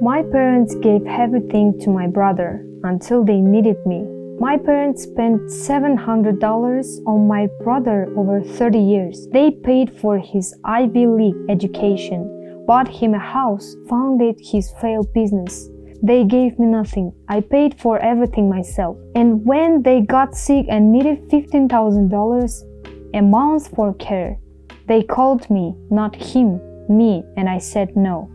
My parents gave everything to my brother until they needed me. My parents spent $700 on my brother over 30 years. They paid for his Ivy League education, bought him a house, funded his failed business. They gave me nothing. I paid for everything myself. And when they got sick and needed $15,000 a month for care, they called me, not him, me, and I said no.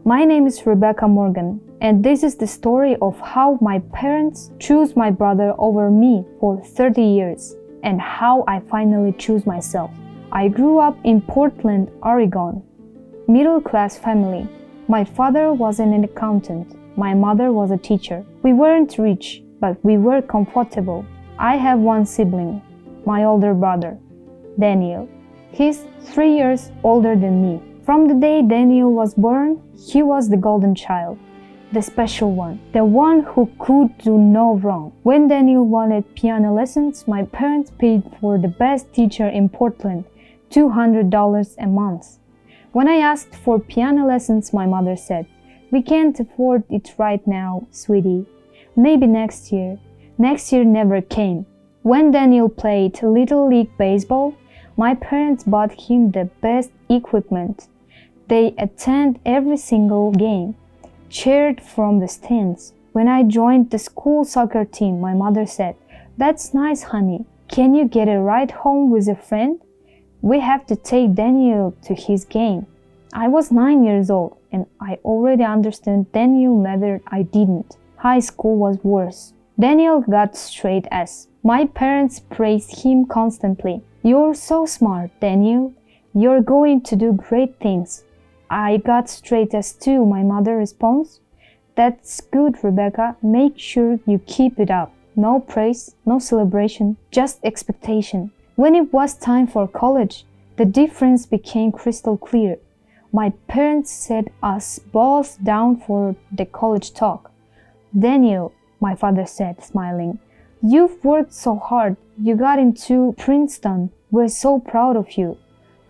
My name is Rebecca Morgan, and this is the story of how my parents chose my brother over me for 30 years, and how I finally chose myself. I grew up in Portland, Oregon. Middle-class family. My father was an accountant. My mother was a teacher. We weren't rich, but we were comfortable. I have one sibling, my older brother, Daniel. He's 3 years older than me. From the day Daniel was born, he was the golden child, the special one, the one who could do no wrong. When Daniel wanted piano lessons, my parents paid for the best teacher in Portland, $200 a month. When I asked for piano lessons, my mother said, "We can't afford it right now, sweetie. Maybe next year." Next year never came. When Daniel played Little League Baseball, my parents bought him the best equipment. They attend every single game, cheered from the stands. When I joined the school soccer team, my mother said, "That's nice, honey. Can you get a ride home with a friend? We have to take Daniel to his game." I was 9 years old, and I already understood Daniel mattered. I didn't. High school was worse. Daniel got straight A's. My parents praised him constantly. "You're so smart, Daniel. You're going to do great things." I got straight A's too, my mother responds. "That's good, Rebecca. Make sure you keep it up. No praise, no celebration, just expectation." When it was time for college, the difference became crystal clear. My parents set us both down for the college talk. "Daniel," my father said, smiling, "you've worked so hard. You got into Princeton. We're so proud of you.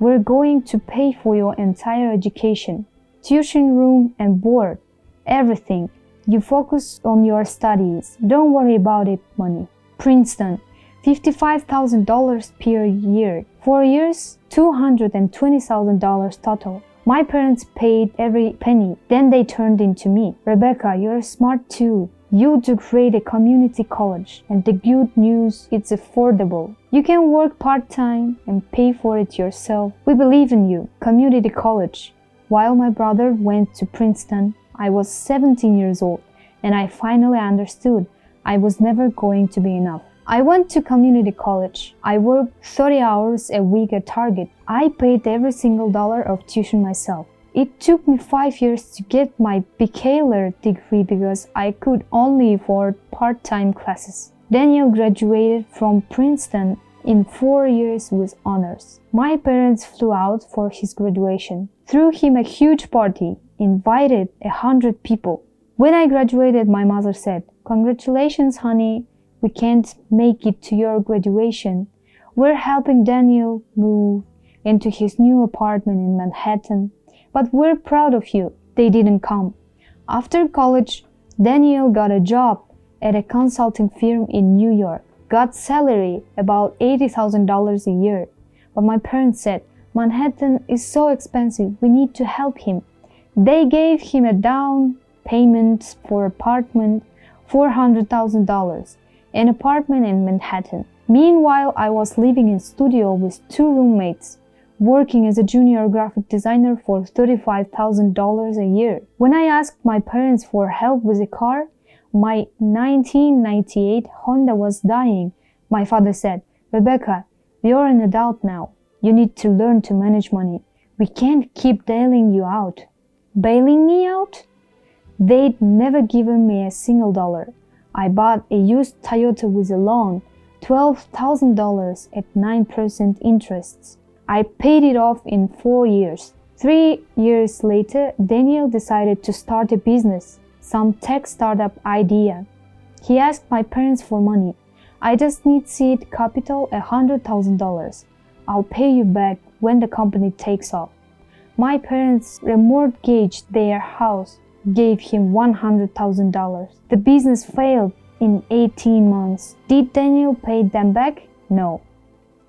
We're going to pay for your entire education, tuition room and board, everything. You focus on your studies. Don't worry about it, money." Princeton, $55,000 per year. 4 years, $220,000 total. My parents paid every penny. Then they turned into me. "Rebecca, you're smart too. You do great at community college, and the good news, it's affordable. You can work part-time and pay for it yourself. We believe in you." Community college. While my brother went to Princeton, I was 17 years old, and I finally understood I was never going to be enough. I went to community college. I worked 30 hours a week at Target. I paid every single dollar of tuition myself. It took me 5 years to get my bachelor degree because I could only afford part-time classes. Daniel graduated from Princeton in 4 years with honors. My parents flew out for his graduation, threw him a huge party, invited 100 people. When I graduated, my mother said, "Congratulations, honey. We can't make it to your graduation. We're helping Daniel move into his new apartment in Manhattan. But we're proud of you." They didn't come. After college, Daniel got a job at a consulting firm in New York. Got salary about $80,000 a year. But my parents said, "Manhattan is so expensive, we need to help him." They gave him a down payment for apartment, $400,000, an apartment in Manhattan. Meanwhile, I was living in studio with 2 roommates, working as a junior graphic designer for $35,000 a year. When I asked my parents for help with a car, my 1998 Honda was dying. My father said, "Rebecca, you're an adult now. You need to learn to manage money. We can't keep bailing you out." Bailing me out? They'd never given me a single dollar. I bought a used Toyota with a loan, $12,000 at 9% interests. I paid it off in 4 years. 3 years later, Daniel decided to start a business, some tech startup idea. He asked my parents for money. "I just need seed capital, $100,000. I'll pay you back when the company takes off. My parents remortgaged their house, gave him $100,000. The business failed in 18 months. Did Daniel pay them back? No.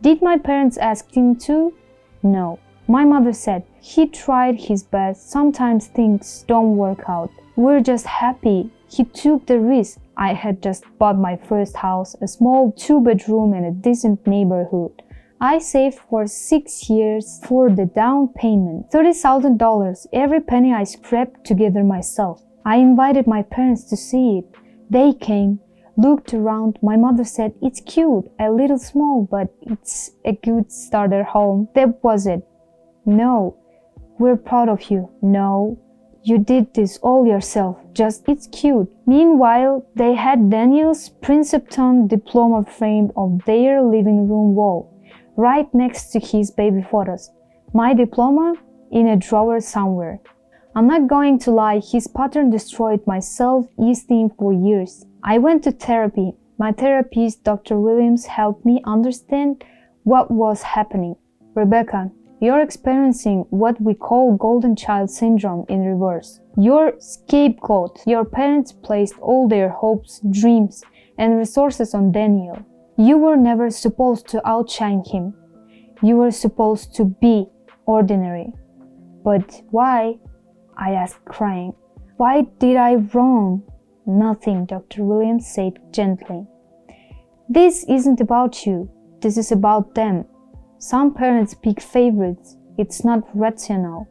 Did my parents ask him to? No. My mother said, he tried his best. Sometimes things don't work out. We're just happy he took the risk. I had just bought my first house, a small 2-bedroom in a decent neighborhood. I saved for 6 years for the down payment, $30,000, every penny I scraped together myself. I invited my parents to see it. They came, looked around. My mother said, it's cute, a little small, but it's a good starter home. That was it. No, we're proud of you. No, you did this all yourself. Just, it's cute. Meanwhile, they had Daniel's Princeton diploma framed on their living room wall, right next to his baby photos. My diploma in a drawer somewhere. I'm not going to lie, his pattern destroyed my self-esteem for years. I went to therapy. My therapist, Dr. Williams, helped me understand what was happening. Rebecca, you're experiencing what we call golden child syndrome in reverse. You're scapegoat. Your parents placed all their hopes, dreams, and resources on Daniel. You were never supposed to outshine him. You were supposed to be ordinary. But why? I asked, crying. Why did I wrong? Nothing, Dr. Williams said gently. This isn't about you. This is about them. Some parents pick favorites. It's not rational.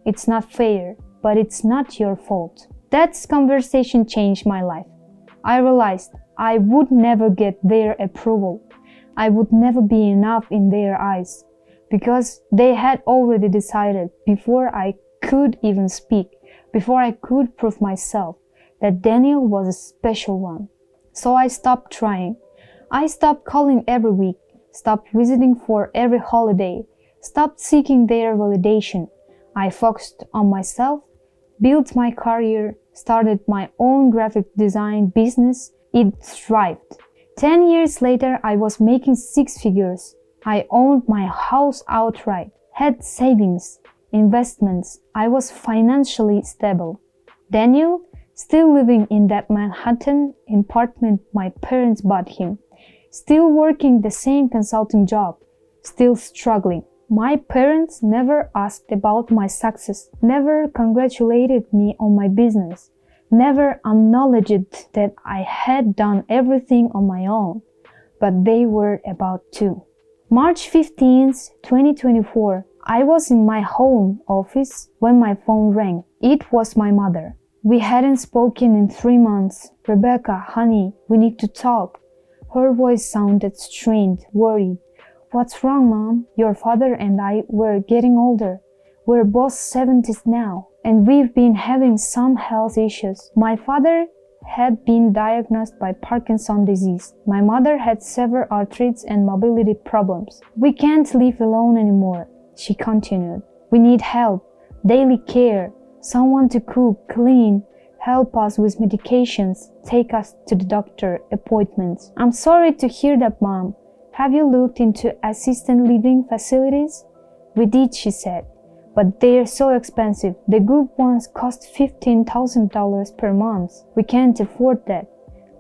It's not fair, but it's not your fault. That conversation changed my life. I realized I would never get their approval. I would never be enough in their eyes, because they had already decided before I could even speak, before I could prove myself, that Daniel was a special one. So I stopped trying. I stopped calling every week, stopped visiting for every holiday, stopped seeking their validation. I focused on myself, built my career, started my own graphic design business. It thrived. 10 years later, I was making 6 figures. I owned my house outright, had savings, investments. I was financially stable. Daniel, still living in that Manhattan apartment my parents bought him, still working the same consulting job, still struggling. My parents never asked about my success, never congratulated me on my business, never acknowledged that I had done everything on my own, but they were about to. March 15th, 2024, I was in my home office when my phone rang. It was my mother. We hadn't spoken in 3 months. Rebecca, honey, we need to talk. Her voice sounded strained, worried. What's wrong, Mom? Your father and I were getting older. We're both 70s now, and we've been having some health issues. My father had been diagnosed by Parkinson disease. My mother had severe arthritis and mobility problems. We can't live alone anymore, she continued. We need help, daily care, someone to cook, clean, help us with medications, take us to the doctor, appointments. I'm sorry to hear that, Mom. Have you looked into assisted living facilities? We did, she said, but they're so expensive. The good ones cost $15,000 per month. We can't afford that.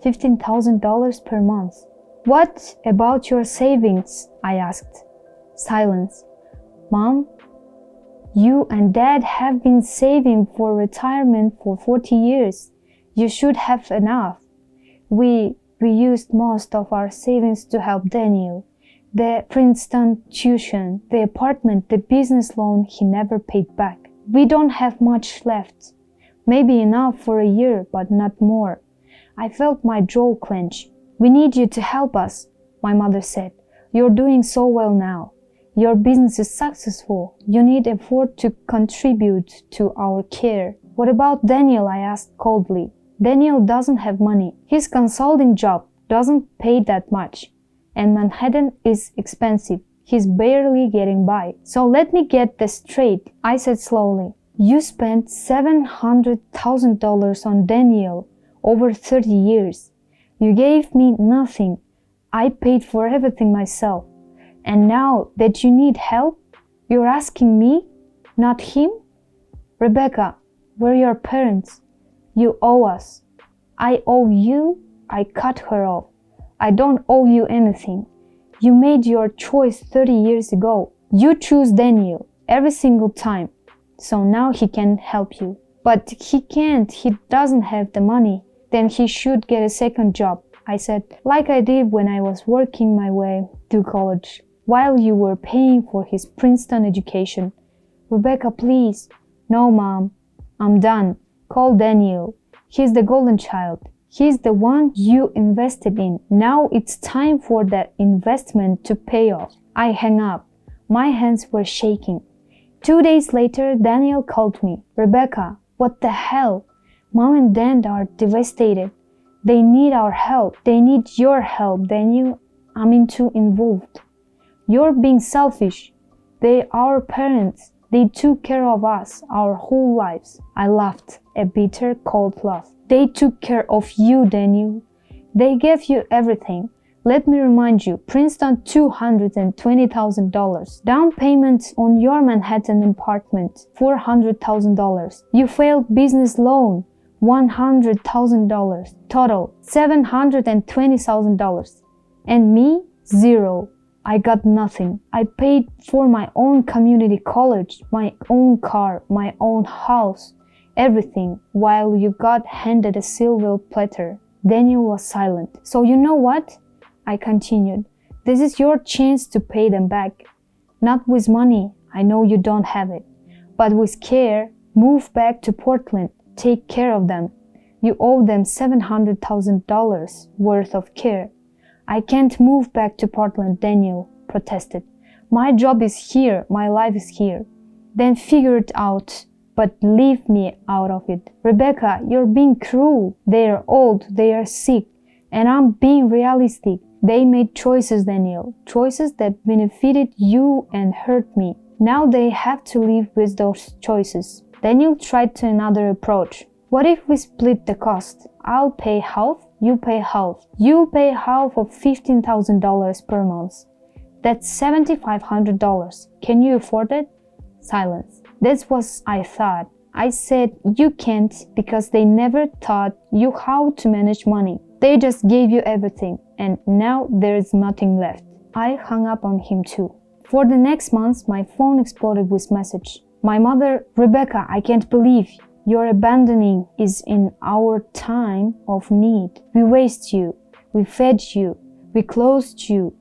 $15,000 per month. What about your savings? I asked. Silence. Mom, you and Dad have been saving for retirement for 40 years. You should have enough. We used most of our savings to help Daniel. The Princeton tuition, the apartment, the business loan he never paid back. We don't have much left. Maybe enough for a year, but not more. I felt my jaw clench. We need you to help us, my mother said. You're doing so well now. Your business is successful. You need effort to contribute to our care. What about Daniel? I asked coldly. Daniel doesn't have money. His consulting job doesn't pay that much. And Manhattan is expensive. He's barely getting by. So let me get this straight, I said slowly. You spent $700,000 on Daniel over 30 years. You gave me nothing. I paid for everything myself. And now that you need help, you're asking me, not him? Rebecca, we're your parents. You owe us. I owe you. I cut her off. I don't owe you anything. You made your choice 30 years ago. You choose Daniel every single time. So now he can help you. But he can't. He doesn't have the money. Then he should get a second job, I said, like I did when I was working my way through college, while you were paying for his Princeton education. Rebecca, please. No, Mom. I'm done. Call Daniel. He's the golden child. He's the one you invested in. Now it's time for that investment to pay off. I hung up. My hands were shaking. 2 days later, Daniel called me. Rebecca, what the hell? Mom and Dad are devastated. They need our help. They need your help, Daniel. I'm too involved. You're being selfish. They're our parents. They took care of us our whole lives. I laughed, a bitter, cold laugh. They took care of you, Daniel. They gave you everything. Let me remind you, Princeton $220,000. Down payment on your Manhattan apartment, $400,000. You failed business loan, $100,000. Total, $720,000. And me, zero. I got nothing. I paid for my own community college, my own car, my own house, everything, while you got handed a silver platter. Daniel was silent. So you know what? I continued. This is your chance to pay them back. Not with money. I know you don't have it. But with care, move back to Portland. Take care of them. You owe them $700,000 worth of care. I can't move back to Portland, Daniel protested. My job is here. My life is here. Then figure it out, but leave me out of it. Rebecca, you're being cruel. They are old. They are sick. And I'm being realistic. They made choices, Daniel. Choices that benefited you and hurt me. Now they have to live with those choices. Daniel tried to another approach. What if we split the cost? I'll pay half, you pay half. You'll pay half of $15,000 per month. That's $7,500. Can you afford it? Silence. That's what I thought. I said you can't because they never taught you how to manage money. They just gave you everything, and now there's nothing left. I hung up on him too. For the next month, my phone exploded with messages. My mother, Rebecca, I can't believe you're abandoning us in our time of need. We raised you, we fed you, we clothed you.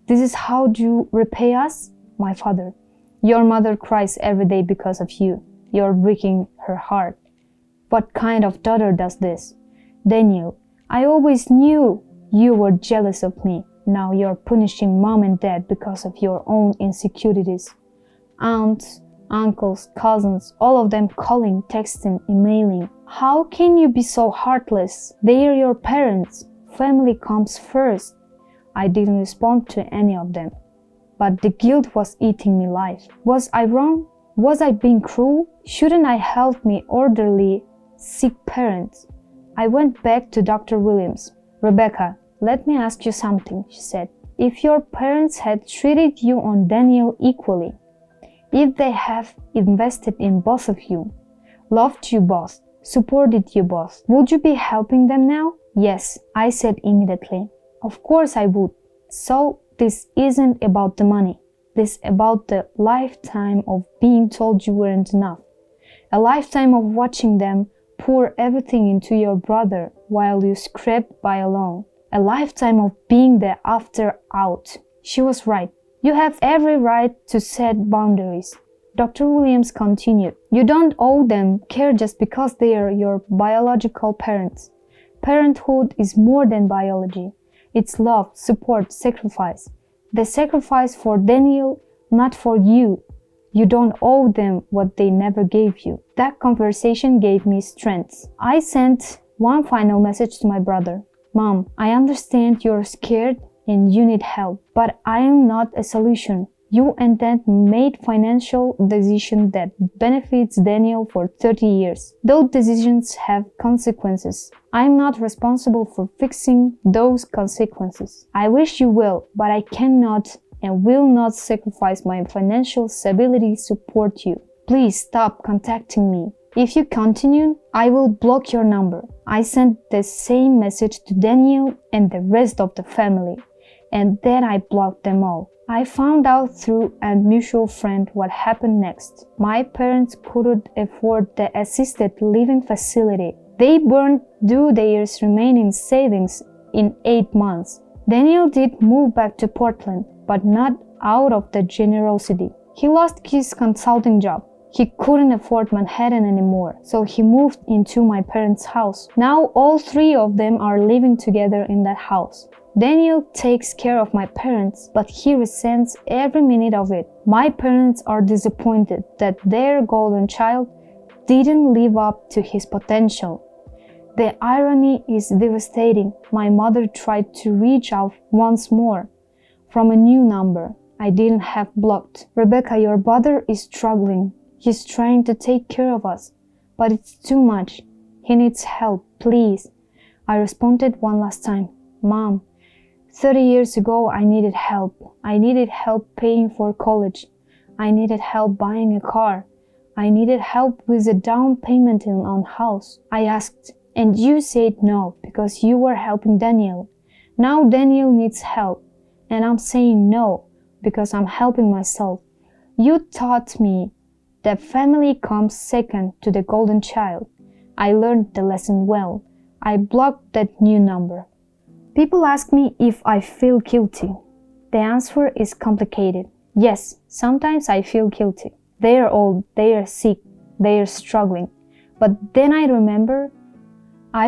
This is how you repay us? My father, your mother cries every day because of you. You're breaking her heart. What kind of daughter does this? Daniel, I always knew you were jealous of me. Now you're punishing Mom and Dad because of your own insecurities. Aunts, uncles, cousins, all of them calling, texting, emailing. How can you be so heartless? They are your parents. Family comes first. I didn't respond to any of them. But the guilt was eating me alive. Was I wrong? Was I being cruel? Shouldn't I help my orderly, sick parents? I went back to Dr. Williams. Rebecca, let me ask you something, she said. If your parents had treated you and Daniel equally, if they have invested in both of you, loved you both, supported you both, would you be helping them now? Yes, I said immediately. Of course I would. So this isn't about the money. This is about the lifetime of being told you weren't enough. A lifetime of watching them pour everything into your brother while you scraped by alone. A lifetime of being the after out. She was right. You have every right to set boundaries. Dr. Williams continued. You don't owe them care just because they are your biological parents. Parenthood is more than biology. It's love, support, sacrifice. The sacrifice for Daniel, not for you. You don't owe them what they never gave you. That conversation gave me strength. I sent one final message to my brother. Mom, I understand you're scared and you need help, but I am not a solution. You and Dad made financial decision that benefits Daniel for 30 years. Those decisions have consequences. I'm not responsible for fixing those consequences. I wish you will, but I cannot and will not sacrifice my financial stability to support you. Please stop contacting me. If you continue, I will block your number. I sent the same message to Daniel and the rest of the family, and then I blocked them all. I found out through a mutual friend what happened next. My parents couldn't afford the assisted living facility. They burned through their remaining savings in 8 months. Daniel did move back to Portland, but not out of the generosity. He lost his consulting job. He couldn't afford Manhattan anymore, so he moved into my parents' house. Now all 3 of them are living together in that house. Daniel takes care of my parents, but he resents every minute of it. My parents are disappointed that their golden child didn't live up to his potential. The irony is devastating. My mother tried to reach out once more from a new number I didn't have blocked. Rebecca, your brother is struggling. He's trying to take care of us, but it's too much. He needs help, please. I responded one last time. Mom, 30 years ago I needed help. I needed help paying for college. I needed help buying a car. I needed help with a down payment on house. I asked, and you said no because you were helping Daniel. Now Daniel needs help, and I'm saying no because I'm helping myself. You taught me that family comes second to the golden child. I learned the lesson well. I blocked that new number. People ask me if I feel guilty. The answer is complicated. Yes, sometimes I feel guilty. They are old, they are sick, they are struggling. But then I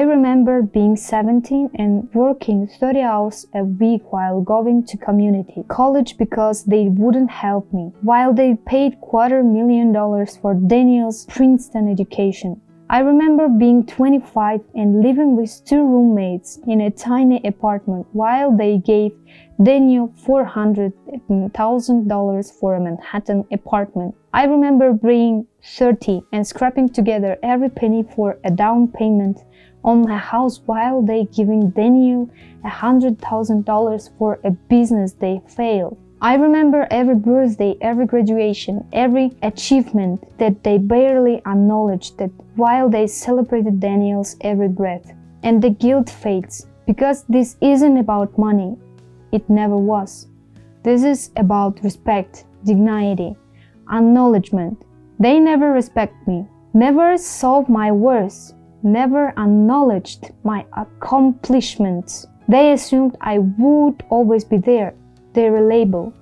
remember being 17 and working 30 hours a week while going to community college because they wouldn't help me, while they paid $250,000 for Daniel's Princeton education. I remember being 25 and living with 2 roommates in a tiny apartment while they gave Daniel $400,000 for a Manhattan apartment. I remember being 30 and scrapping together every penny for a down payment on my house while they giving Daniel $100,000 for a business they failed. I remember every birthday, every graduation, every achievement that they barely acknowledged that while they celebrated Daniel's every breath. And the guilt fades because this isn't about money. It never was. This is about respect, dignity, acknowledgement. They never respect me, never saw my worth, never acknowledged my accomplishments. They assumed I would always be there, their reliable,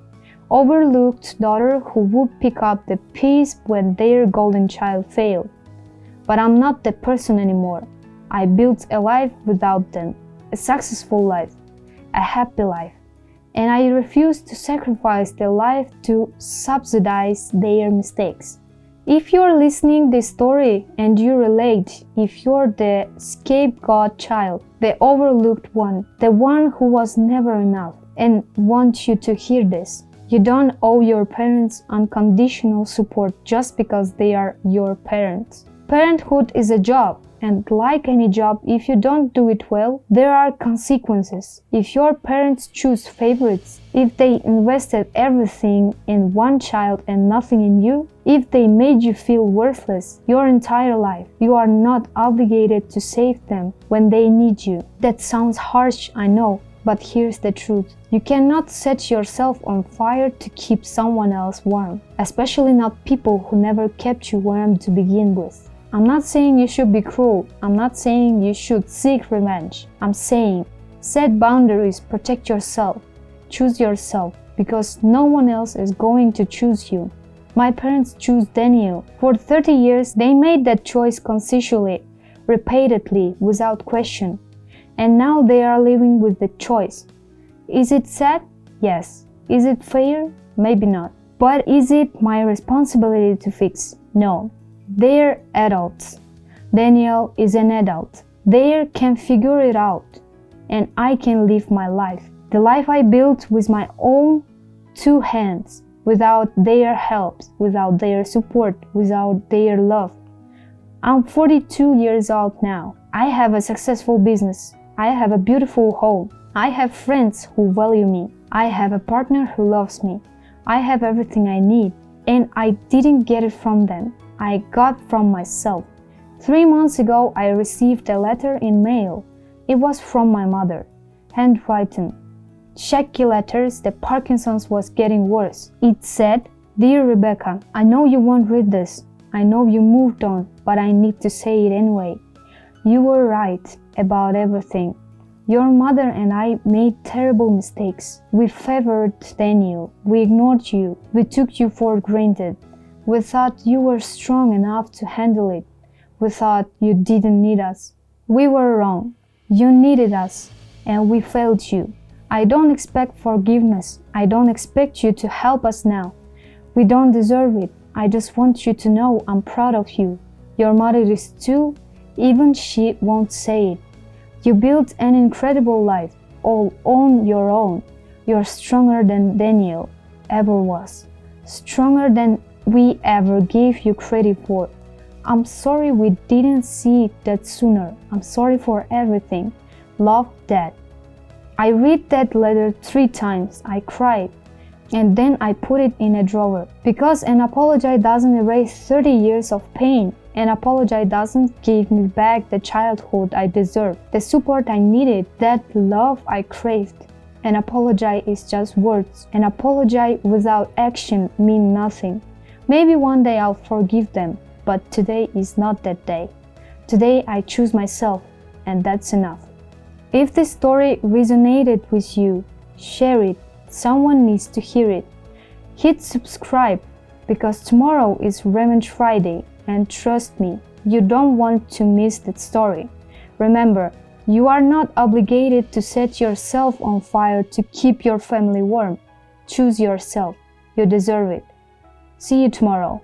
overlooked daughter who would pick up the piece when their golden child failed. But I'm not that person anymore. I built a life without them, a successful life, a happy life, and I refuse to sacrifice their life to subsidize their mistakes. If you're listening this story and you relate, if you're the scapegoat child, the overlooked one, the one who was never enough, and want you to hear this, you don't owe your parents unconditional support just because they are your parents. Parenthood is a job, and like any job, if you don't do it well, there are consequences. If your parents choose favorites, if they invested everything in one child and nothing in you, if they made you feel worthless your entire life, you are not obligated to save them when they need you. That sounds harsh, I know, but here's the truth. You cannot set yourself on fire to keep someone else warm, especially not people who never kept you warm to begin with. I'm not saying you should be cruel. I'm not saying you should seek revenge. I'm saying set boundaries, protect yourself, choose yourself, because no one else is going to choose you. My parents chose Daniel. For 30 years, they made that choice consciously, repeatedly, without question. And now they are living with the choice. Is it sad? Yes. Is it fair? Maybe not. But is it my responsibility to fix? No. They're adults. Daniel is an adult. They can figure it out. And I can live my life. The life I built with my own 2 hands, without their help, without their support, without their love. I'm 42 years old now. I have a successful business. I have a beautiful home. I have friends who value me. I have a partner who loves me. I have everything I need, and I didn't get it from them. I got from myself. 3 months ago, I received a letter in mail. It was from my mother, handwritten. Shaky letters, the Parkinson's was getting worse. It said, "Dear Rebecca, I know you won't read this. I know you moved on, but I need to say it anyway. You were right about everything. Your mother and I made terrible mistakes. We favored Daniel. We ignored you. We took you for granted. We thought you were strong enough to handle it. We thought you didn't need us. We were wrong. You needed us, and we failed you. I don't expect forgiveness. I don't expect you to help us now. We don't deserve it. I just want you to know I'm proud of you. Your mother is too, even she won't say it. You built an incredible life, all on your own. You're stronger than Daniel ever was. Stronger than we ever gave you credit for. I'm sorry we didn't see that sooner. I'm sorry for everything. Love, Dad." I read that letter 3 times. I cried. And then I put it in a drawer. Because an apology doesn't erase 30 years of pain. An apology doesn't give me back the childhood I deserved, the support I needed, that love I craved. An apology is just words. An apology without action means nothing. Maybe one day I'll forgive them, but today is not that day. Today I choose myself, and that's enough. If this story resonated with you, share it. Someone needs to hear it. Hit subscribe, because tomorrow is Revenge Friday, and trust me, you don't want to miss that story. Remember, you are not obligated to set yourself on fire to keep your family warm. Choose yourself. You deserve it. See you tomorrow.